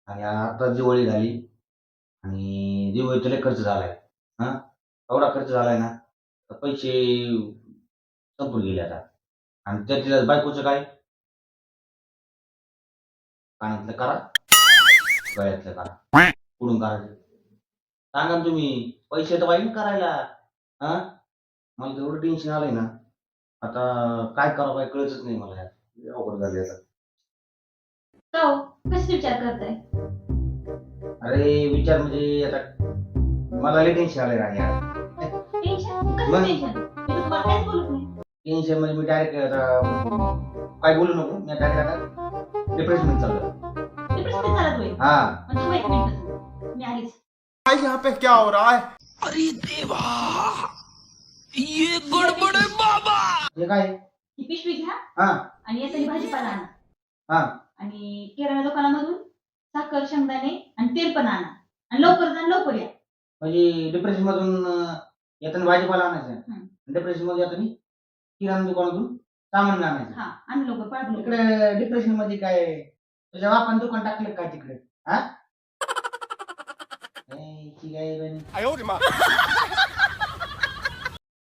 आणि आता दिवाळी झाली आणि दिवाळीत लय खर्च झालाय. हां, एवढा खर्च झालाय ना, तर पैसे संपून गेले आता. आणि त्यातल्या बायकोचं काय? कानातलं करा, गळ्यातलं करा. कुठून करायचं? सांगा ना तुम्ही. पैसे तर पाहिजे ना करायला. हां, मला तर एवढं टेन्शन आलंय ना, आता काय करावं काय कळतच नाही मला यार. लय अवघड झालंय आता. का हो? कसे विचार करताय? अरे विचार म्हणजे आता मला लय टेन्शन आलंय राव यार. टेन्शन? कसलं मग टेन्शन? मी तर तुम्हाला काहीच बोलत नाही. टेन्शन म्हणजे मी डायरेक्ट काय बोलू नको. मी डायरेक्ट आता डिप्रेशनमध्ये चाललोय. डिप्रेशनमध्ये चालत होय. हां. मग थांबा 1 मिनिट. मी आलीच. भाई यहाँ पे क्या हो रहा है? हे काय? ही पिशवी घ्या हां, आणि येताना भाजीपाला आणा. हां. आणि किराणा दुकानामधून साखर, शेंगदाणे आणि तेल पण आणा. आणि लवकर जा आणि लवकर या. म्हणजे डिप्रेशनमधून येताना भाजीपाला आणायचा. हं. डिप्रेशनमध्ये येताना किराणा दुकानातून सामान आणायचं. हां, आणा लवकर, पळा लवकर. इकडे डिप्रेशनमध्ये काय तुझ्या बापानं दुकान टाकलं काय तिकडे? हां? ची काय बनी. 哎呦我的妈！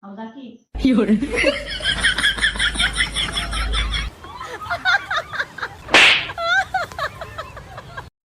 अहो जा की.